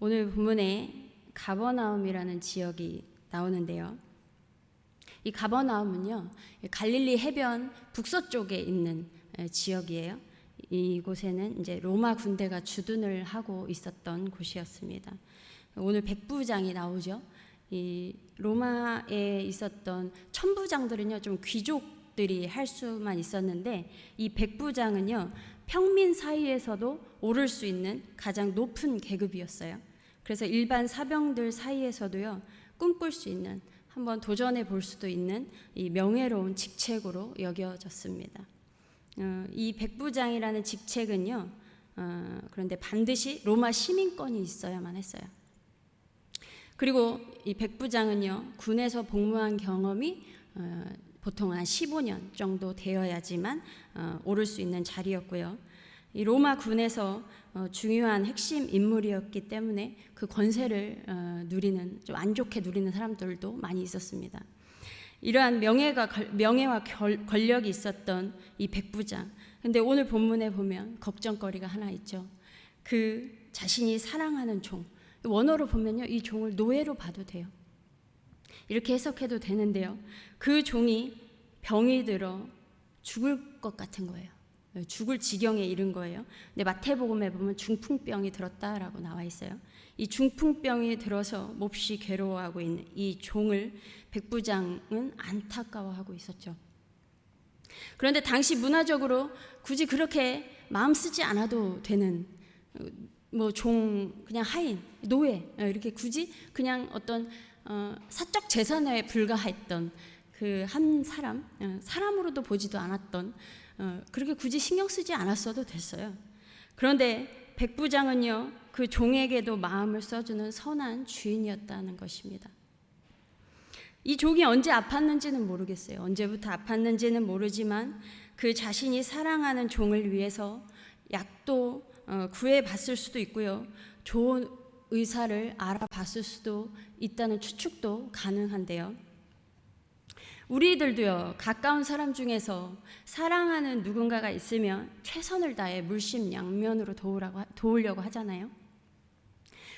오늘 본문에 가버나움이라는 지역이 나오는데요. 이 가버나움은요, 갈릴리 해변 북서쪽에 있는 지역이에요. 이곳에는 이제 로마 군대가 주둔을 하고 있었던 곳이었습니다. 오늘 백부장이 나오죠. 이 로마에 있었던 천부장들은요, 좀 귀족들이 할 수만 있었는데, 이 백부장은요, 평민 사이에서도 오를 수 있는 가장 높은 계급이었어요. 그래서 일반 사병들 사이에서도요, 꿈꿀 수 있는, 한번 도전해 볼 수도 있는 이 명예로운 직책으로 여겨졌습니다. 이 백부장이라는 직책은요, 그런데 반드시 로마 시민권이 있어야만 했어요. 그리고 이 백부장은요, 군에서 복무한 경험이 보통 한 15년 정도 되어야지만 오를 수 있는 자리였고요. 이 로마 군에서 중요한 핵심 인물이었기 때문에 그 권세를 좀 안 좋게 누리는 사람들도 많이 있었습니다. 이러한 명예와 권력이 있었던 이 백부장. 근데 오늘 본문에 보면 걱정거리가 하나 있죠. 그 자신이 사랑하는 종. 원어로 보면요, 이 종을 노예로 봐도 돼요. 이렇게 해석해도 되는데요. 그 종이 병이 들어 죽을 것 같은 거예요. 죽을 지경에 이른 거예요. 근데 마태복음에 보면 중풍병이 들었다라고 나와 있어요. 이 중풍병이 들어서 몹시 괴로워하고 있는 이 종을 백부장은 안타까워하고 있었죠. 그런데 당시 문화적으로 굳이 그렇게 마음 쓰지 않아도 되는 그냥 하인, 노예 이렇게 굳이 그냥 어떤 사적 재산에 불과했던 그 한 사람으로도 보지도 않았던 그렇게 굳이 신경 쓰지 않았어도 됐어요. 그런데 백부장은요, 그 종에게도 마음을 써주는 선한 주인이었다는 것입니다. 이 종이 언제 아팠는지는 모르겠어요. 언제부터 아팠는지는 모르지만 그 자신이 사랑하는 종을 위해서 약도 구해봤을 수도 있고요, 좋은 의사를 알아봤을 수도 있다는 추측도 가능한데요. 우리들도요, 가까운 사람 중에서 사랑하는 누군가가 있으면 최선을 다해 물심양면으로 도우려고 하잖아요.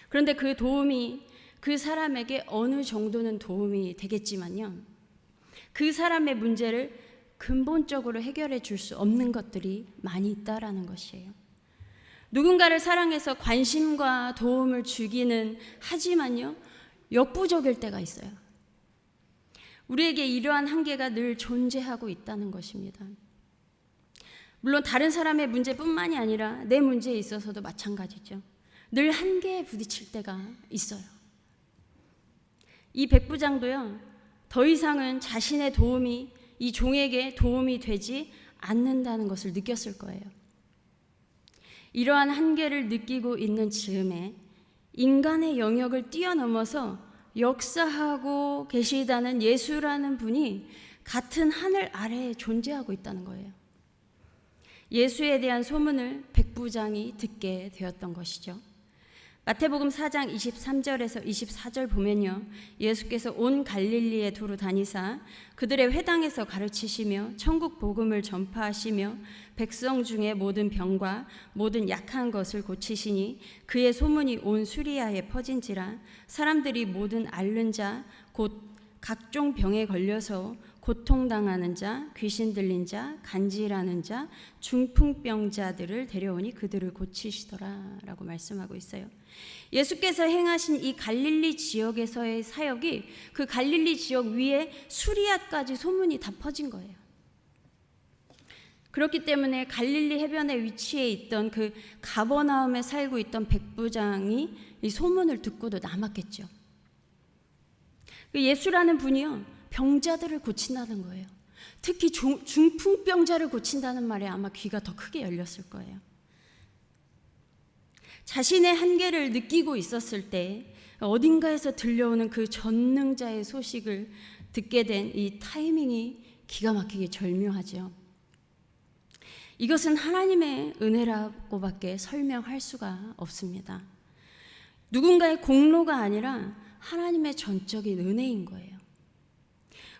그런데 그 도움이 그 사람에게 어느 정도는 도움이 되겠지만요, 그 사람의 문제를 근본적으로 해결해 줄 수 없는 것들이 많이 있다라는 것이에요. 누군가를 사랑해서 관심과 도움을 주기는 하지만요, 역부족일 때가 있어요. 우리에게 이러한 한계가 늘 존재하고 있다는 것입니다. 물론 다른 사람의 문제뿐만이 아니라 내 문제에 있어서도 마찬가지죠. 늘 한계에 부딪힐 때가 있어요. 이 백부장도요, 더 이상은 자신의 도움이 이 종에게 도움이 되지 않는다는 것을 느꼈을 거예요. 이러한 한계를 느끼고 있는 즈음에 인간의 영역을 뛰어넘어서 역사하고 계시다는 예수라는 분이 같은 하늘 아래에 존재하고 있다는 거예요. 예수에 대한 소문을 백부장이 듣게 되었던 것이죠. 마태복음 4장 23절에서 24절 보면요, 예수께서 온 갈릴리에 두루 다니사 그들의 회당에서 가르치시며 천국 복음을 전파하시며 백성 중에 모든 병과 모든 약한 것을 고치시니 그의 소문이 온 수리아에 퍼진지라. 사람들이 모든 앓는 자 곧 각종 병에 걸려서 고통당하는 자, 귀신 들린 자, 간질하는 자, 중풍병자들을 데려오니 그들을 고치시더라 라고 말씀하고 있어요. 예수께서 행하신 이 갈릴리 지역에서의 사역이 그 갈릴리 지역 위에 수리아까지 소문이 다 퍼진 거예요. 그렇기 때문에 갈릴리 해변에 위치해 있던 그 가버나움에 살고 있던 백부장이 이 소문을 듣고도 남았겠죠. 예수라는 분이요, 병자들을 고친다는 거예요. 특히 중풍병자를 고친다는 말에 아마 귀가 더 크게 열렸을 거예요. 자신의 한계를 느끼고 있었을 때 어딘가에서 들려오는 그 전능자의 소식을 듣게 된 이 타이밍이 기가 막히게 절묘하죠. 이것은 하나님의 은혜라고밖에 설명할 수가 없습니다. 누군가의 공로가 아니라 하나님의 전적인 은혜인 거예요.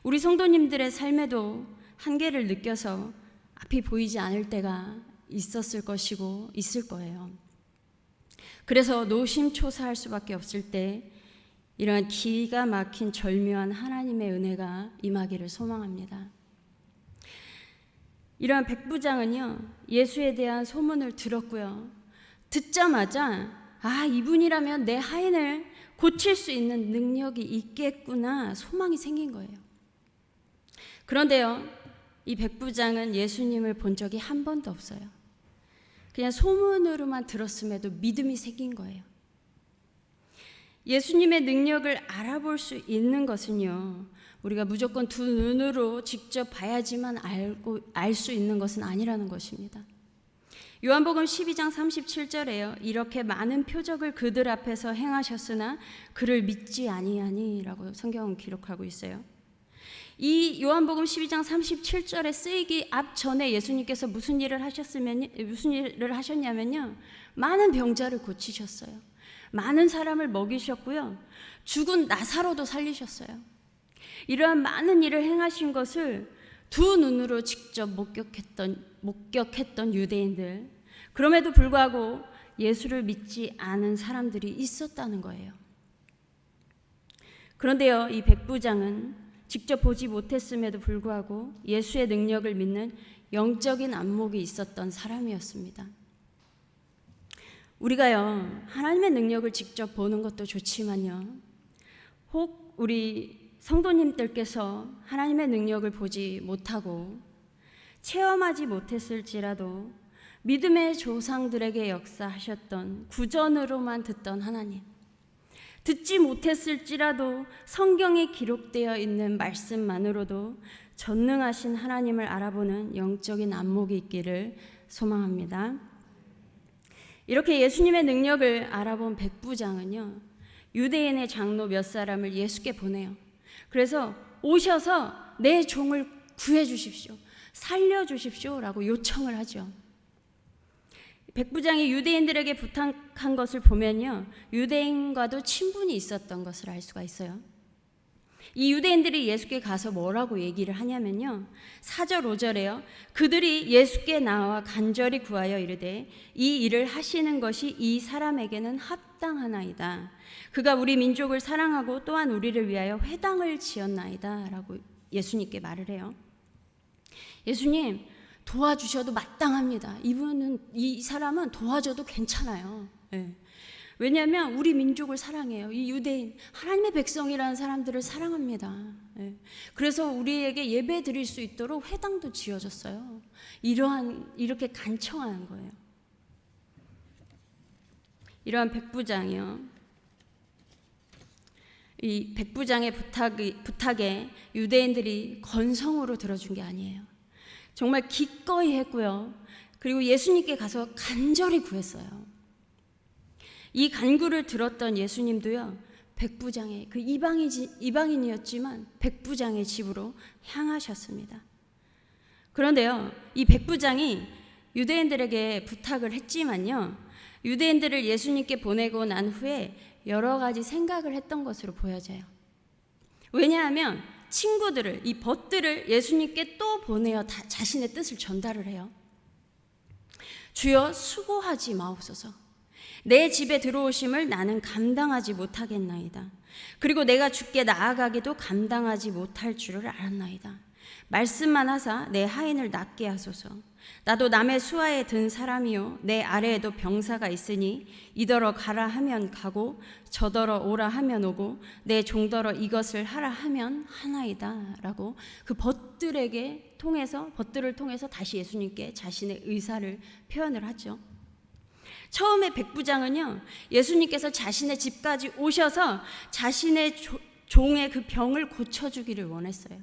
우리 성도님들의 삶에도 한계를 느껴서 앞이 보이지 않을 때가 있었을 것이고 있을 거예요. 그래서 노심초사할 수밖에 없을 때 이러한 기가 막힌 절묘한 하나님의 은혜가 임하기를 소망합니다. 이러한 백부장은요, 예수에 대한 소문을 들었고요. 듣자마자 이분이라면 내 하인을 고칠 수 있는 능력이 있겠구나 소망이 생긴 거예요. 그런데요, 이 백부장은 예수님을 본 적이 한 번도 없어요. 그냥 소문으로만 들었음에도 믿음이 생긴 거예요. 예수님의 능력을 알아볼 수 있는 것은요, 우리가 무조건 두 눈으로 직접 봐야지만 알 수 있는 것은 아니라는 것입니다. 요한복음 12장 37절에요. 이렇게 많은 표적을 그들 앞에서 행하셨으나 그를 믿지 아니하니라고 성경은 기록하고 있어요. 이 요한복음 12장 37절에 쓰이기 앞전에 예수님께서 무슨 일을 하셨냐면요, 많은 병자를 고치셨어요. 많은 사람을 먹이셨고요, 죽은 나사로도 살리셨어요. 이러한 많은 일을 행하신 것을 두 눈으로 직접 목격했던 유대인들, 그럼에도 불구하고 예수를 믿지 않은 사람들이 있었다는 거예요. 그런데요, 이 백부장은 직접 보지 못했음에도 불구하고 예수의 능력을 믿는 영적인 안목이 있었던 사람이었습니다. 우리가요, 하나님의 능력을 직접 보는 것도 좋지만요, 혹 우리 성도님들께서 하나님의 능력을 보지 못하고 체험하지 못했을지라도 믿음의 조상들에게 역사하셨던 구전으로만 듣던 하나님, 듣지 못했을지라도 성경에 기록되어 있는 말씀만으로도 전능하신 하나님을 알아보는 영적인 안목이 있기를 소망합니다. 이렇게 예수님의 능력을 알아본 백부장은요, 유대인의 장로 몇 사람을 예수께 보내요. 그래서 오셔서 내 종을 구해주십시오, 살려주십시오라고 요청을 하죠. 백부장이 유대인들에게 부탁한 것을 보면요, 유대인과도 친분이 있었던 것을 알 수가 있어요. 이 유대인들이 예수께 가서 뭐라고 얘기를 하냐면요, 4절 5절에요. 그들이 예수께 나와 간절히 구하여 이르되 이 일을 하시는 것이 이 사람에게는 합당하나이다. 그가 우리 민족을 사랑하고 또한 우리를 위하여 회당을 지었나이다 라고 예수님께 말을 해요. 예수님, 도와주셔도 마땅합니다. 이 사람은 도와줘도 괜찮아요. 네. 왜냐하면 우리 민족을 사랑해요. 이 유대인, 하나님의 백성이라는 사람들을 사랑합니다. 네. 그래서 우리에게 예배 드릴 수 있도록 회당도 지어졌어요. 이렇게 간청하는 거예요. 이러한 백부장이요, 이 백부장의 부탁에 유대인들이 건성으로 들어준 게 아니에요. 정말 기꺼이 했고요. 그리고 예수님께 가서 간절히 구했어요. 이 간구를 들었던 예수님도요, 백부장의 그 이방인이었지만 백부장의 집으로 향하셨습니다. 그런데요, 이 백부장이 유대인들에게 부탁을 했지만요, 유대인들을 예수님께 보내고 난 후에 여러 가지 생각을 했던 것으로 보여져요. 왜냐하면 친구들을, 이 벗들을 예수님께 또 보내어 자신의 뜻을 전달을 해요. 주여, 수고하지 마옵소서. 내 집에 들어오심을 나는 감당하지 못하겠나이다. 그리고 내가 주께 나아가기도 감당하지 못할 줄을 알았나이다. 말씀만 하사 내 하인을 낫게 하소서. 나도 남의 수하에 든 사람이요, 내 아래에도 병사가 있으니 이더러 가라 하면 가고 저더러 오라 하면 오고 내 종더러 이것을 하라 하면 하나이다 라고 그 벗들을 통해서 다시 예수님께 자신의 의사를 표현을 하죠. 처음에 백부장은요, 예수님께서 자신의 집까지 오셔서 자신의 종의 그 병을 고쳐주기를 원했어요.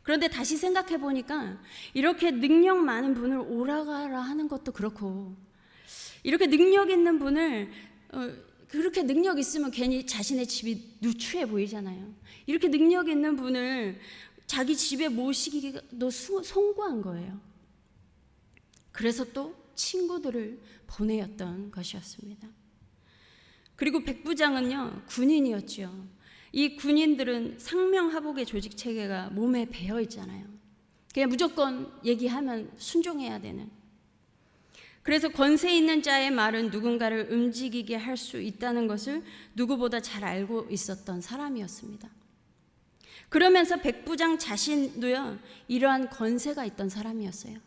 그런데 다시 생각해 보니까 이렇게 능력 많은 분을 오라가라 하는 것도 그렇고, 이렇게 능력 있는 분을 그렇게 능력 있으면 괜히 자신의 집이 누추해 보이잖아요. 이렇게 능력 있는 분을 자기 집에 모시기도 송구한 거예요. 그래서 또 친구들을 보내었던 것이었습니다. 그리고 백부장은요, 군인이었죠. 이 군인들은 상명하복의 조직 체계가 몸에 배어 있잖아요. 그냥 무조건 얘기하면 순종해야 되는. 그래서 권세 있는 자의 말은 누군가를 움직이게 할 수 있다는 것을 누구보다 잘 알고 있었던 사람이었습니다. 그러면서 백부장 자신도요, 이러한 권세가 있던 사람이었어요.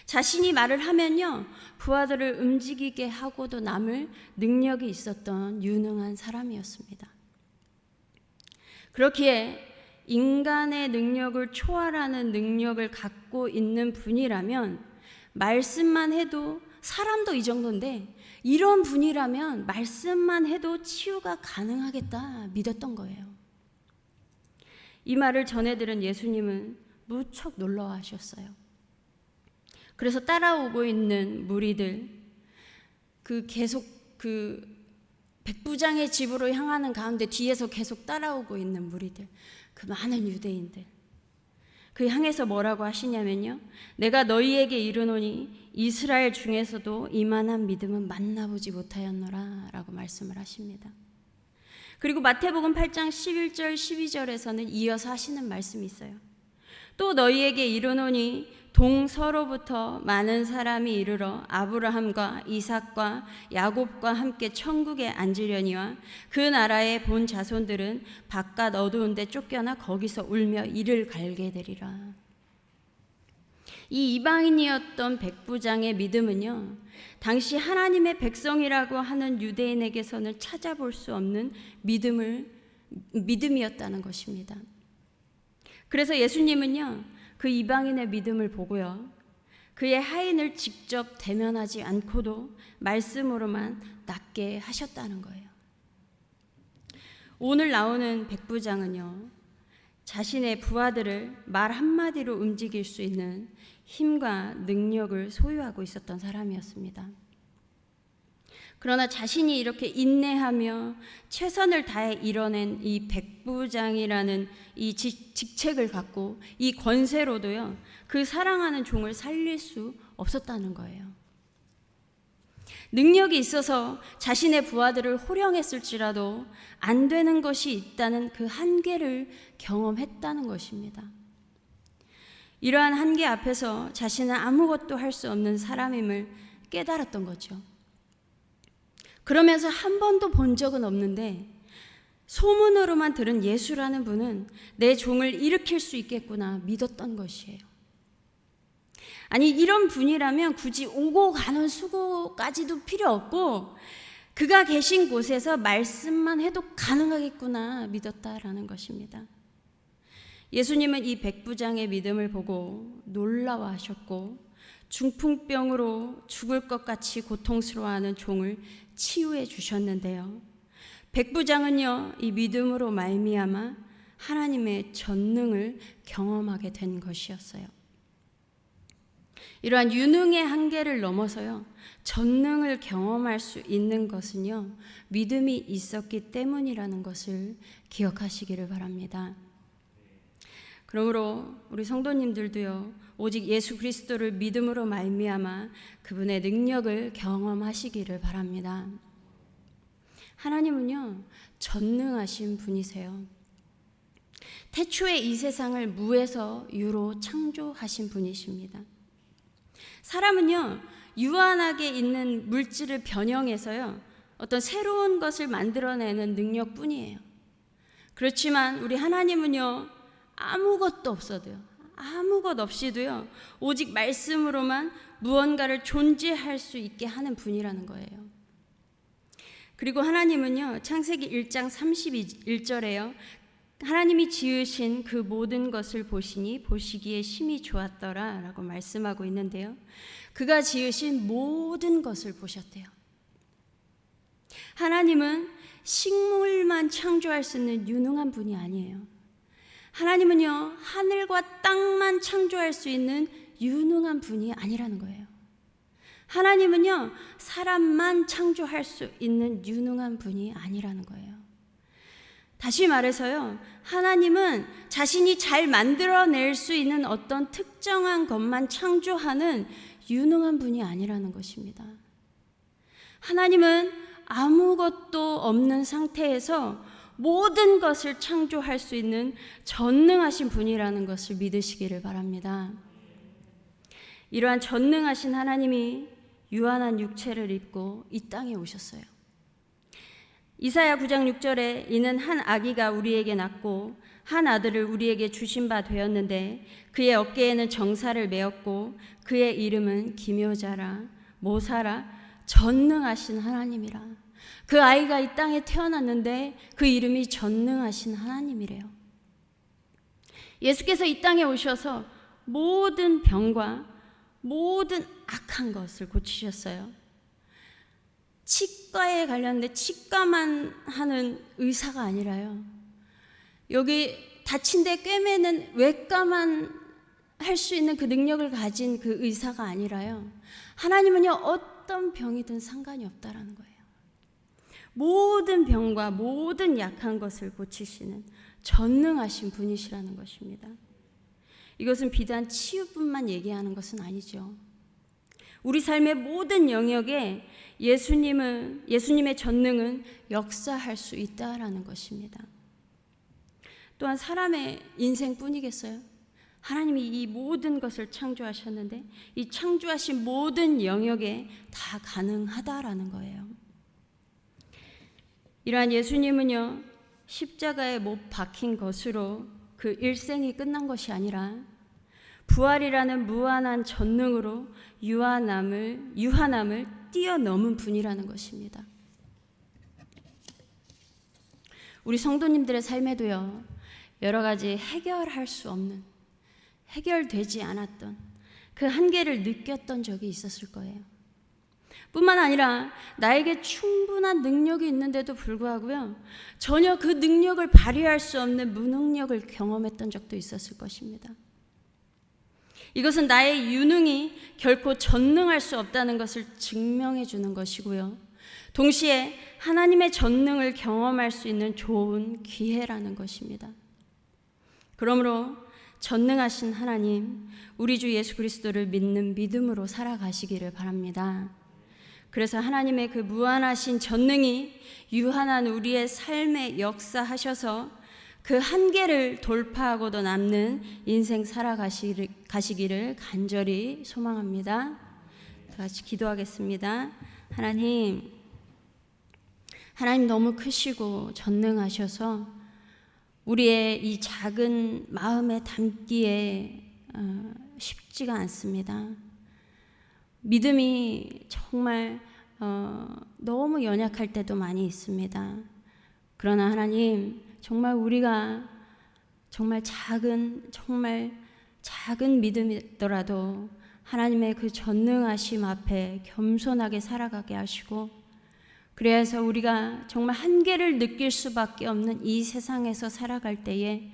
자신이 말을 하면요, 부하들을 움직이게 하고도 남을 능력이 있었던 유능한 사람이었습니다. 그렇기에 인간의 능력을 초월하는 능력을 갖고 있는 분이라면, 말씀만 해도, 사람도 이 정도인데 이런 분이라면 말씀만 해도 치유가 가능하겠다 믿었던 거예요. 이 말을 전해들은 예수님은 무척 놀라워하셨어요. 그래서 따라오고 있는 무리들, 계속 백부장의 집으로 향하는 가운데 뒤에서 계속 따라오고 있는 무리들, 그 많은 유대인들, 그 향해서 뭐라고 하시냐면요, 내가 너희에게 이르노니 이스라엘 중에서도 이만한 믿음은 만나보지 못하였노라 라고 말씀을 하십니다. 그리고 마태복음 8장 11절 12절에서는 이어서 하시는 말씀이 있어요. 또 너희에게 이르노니 동서로부터 많은 사람이 이르러 아브라함과 이삭과 야곱과 함께 천국에 앉으려니와 그 나라의 본 자손들은 바깥 어두운 데 쫓겨나 거기서 울며 이를 갈게 되리라. 이 이방인이었던 백부장의 믿음은요, 당시 하나님의 백성이라고 하는 유대인에게서는 찾아볼 수 없는 믿음이었다는 것입니다. 그래서 예수님은요, 그 이방인의 믿음을 보고요, 그의 하인을 직접 대면하지 않고도 말씀으로만 낫게 하셨다는 거예요. 오늘 나오는 백부장은요, 자신의 부하들을 말 한마디로 움직일 수 있는 힘과 능력을 소유하고 있었던 사람이었습니다. 그러나 자신이 이렇게 인내하며 최선을 다해 이뤄낸 이 백부장이라는 이 직책을 갖고 이 권세로도요, 그 사랑하는 종을 살릴 수 없었다는 거예요. 능력이 있어서 자신의 부하들을 호령했을지라도 안 되는 것이 있다는 그 한계를 경험했다는 것입니다. 이러한 한계 앞에서 자신은 아무것도 할 수 없는 사람임을 깨달았던 거죠. 그러면서 한 번도 본 적은 없는데 소문으로만 들은 예수라는 분은 내 종을 일으킬 수 있겠구나 믿었던 것이에요. 아니, 이런 분이라면 굳이 오고 가는 수고까지도 필요 없고 그가 계신 곳에서 말씀만 해도 가능하겠구나 믿었다라는 것입니다. 예수님은 이 백부장의 믿음을 보고 놀라워하셨고 중풍병으로 죽을 것 같이 고통스러워하는 종을 치유해 주셨는데요, 백부장은요, 이 믿음으로 말미암아 하나님의 전능을 경험하게 된 것이었어요. 이러한 유능의 한계를 넘어서요, 전능을 경험할 수 있는 것은요, 믿음이 있었기 때문이라는 것을 기억하시기를 바랍니다. 그러므로 우리 성도님들도요, 오직 예수 그리스도를 믿음으로 말미암아 그분의 능력을 경험하시기를 바랍니다. 하나님은요, 전능하신 분이세요. 태초에 이 세상을 무에서 유로 창조하신 분이십니다. 사람은요, 유한하게 있는 물질을 변형해서요, 어떤 새로운 것을 만들어내는 능력뿐이에요. 그렇지만 우리 하나님은요, 아무것도 없어도요, 아무것 없이도요, 오직 말씀으로만 무언가를 존재할 수 있게 하는 분이라는 거예요. 그리고 하나님은요, 창세기 1장 31절에요, 하나님이 지으신 그 모든 것을 보시니 보시기에 심히 좋았더라 라고 말씀하고 있는데요, 그가 지으신 모든 것을 보셨대요. 하나님은 식물만 창조할 수 있는 유능한 분이 아니에요. 하나님은요, 하늘과 땅만 창조할 수 있는 유능한 분이 아니라는 거예요. 하나님은요, 사람만 창조할 수 있는 유능한 분이 아니라는 거예요. 다시 말해서요, 하나님은 자신이 잘 만들어낼 수 있는 어떤 특정한 것만 창조하는 유능한 분이 아니라는 것입니다. 하나님은 아무것도 없는 상태에서 모든 것을 창조할 수 있는 전능하신 분이라는 것을 믿으시기를 바랍니다. 이러한 전능하신 하나님이 유한한 육체를 입고 이 땅에 오셨어요. 이사야 9장 6절에 이는 한 아기가 우리에게 낳고 한 아들을 우리에게 주신 바 되었는데 그의 어깨에는 정사를 메었고 그의 이름은 기묘자라 모사라 전능하신 하나님이라. 그 아이가 이 땅에 태어났는데 그 이름이 전능하신 하나님이래요. 예수께서 이 땅에 오셔서 모든 병과 모든 악한 것을 고치셨어요. 치과에 관련된 치과만 하는 의사가 아니라요. 여기 다친 데 꿰매는 외과만 할 수 있는 그 능력을 가진 그 의사가 아니라요. 하나님은요, 어떤 병이든 상관이 없다라는 거예요. 모든 병과 모든 약한 것을 고치시는 전능하신 분이시라는 것입니다. 이것은 비단 치유뿐만 얘기하는 것은 아니죠. 우리 삶의 모든 영역에 예수님의 전능은 역사할 수 있다라는 것입니다. 또한 사람의 인생뿐이겠어요? 하나님이 이 모든 것을 창조하셨는데 이 창조하신 모든 영역에 다 가능하다라는 거예요. 이러한 예수님은요, 십자가에 못 박힌 것으로 그 일생이 끝난 것이 아니라 부활이라는 무한한 전능으로 유한함을 뛰어넘은 분이라는 것입니다. 우리 성도님들의 삶에도요, 여러 가지 해결할 수 없는, 해결되지 않았던 그 한계를 느꼈던 적이 있었을 거예요. 뿐만 아니라 나에게 충분한 능력이 있는데도 불구하고요, 전혀 그 능력을 발휘할 수 없는 무능력을 경험했던 적도 있었을 것입니다. 이것은 나의 유능이 결코 전능할 수 없다는 것을 증명해 주는 것이고요, 동시에 하나님의 전능을 경험할 수 있는 좋은 기회라는 것입니다. 그러므로 전능하신 하나님, 우리 주 예수 그리스도를 믿는 믿음으로 살아가시기를 바랍니다. 그래서 하나님의 그 무한하신 전능이 유한한 우리의 삶에 역사하셔서 그 한계를 돌파하고도 남는 인생 살아가시기를 간절히 소망합니다. 다 같이 기도하겠습니다. 하나님 너무 크시고 전능하셔서 우리의 이 작은 마음에 담기에 쉽지가 않습니다. 믿음이 정말 너무 연약할 때도 많이 있습니다. 그러나 하나님, 정말 우리가 정말 작은 믿음이더라도 하나님의 그 전능하심 앞에 겸손하게 살아가게 하시고, 그래서 우리가 정말 한계를 느낄 수밖에 없는 이 세상에서 살아갈 때에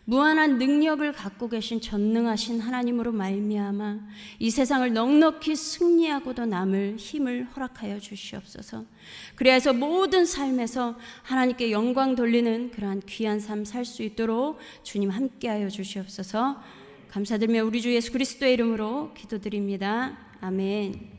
무한한 능력을 갖고 계신 전능하신 하나님으로 말미암아 이 세상을 넉넉히 승리하고도 남을 힘을 허락하여 주시옵소서. 그래서 모든 삶에서 하나님께 영광 돌리는 그러한 귀한 삶 살 수 있도록 주님 함께하여 주시옵소서. 감사드리며 우리 주 예수 그리스도의 이름으로 기도드립니다. 아멘.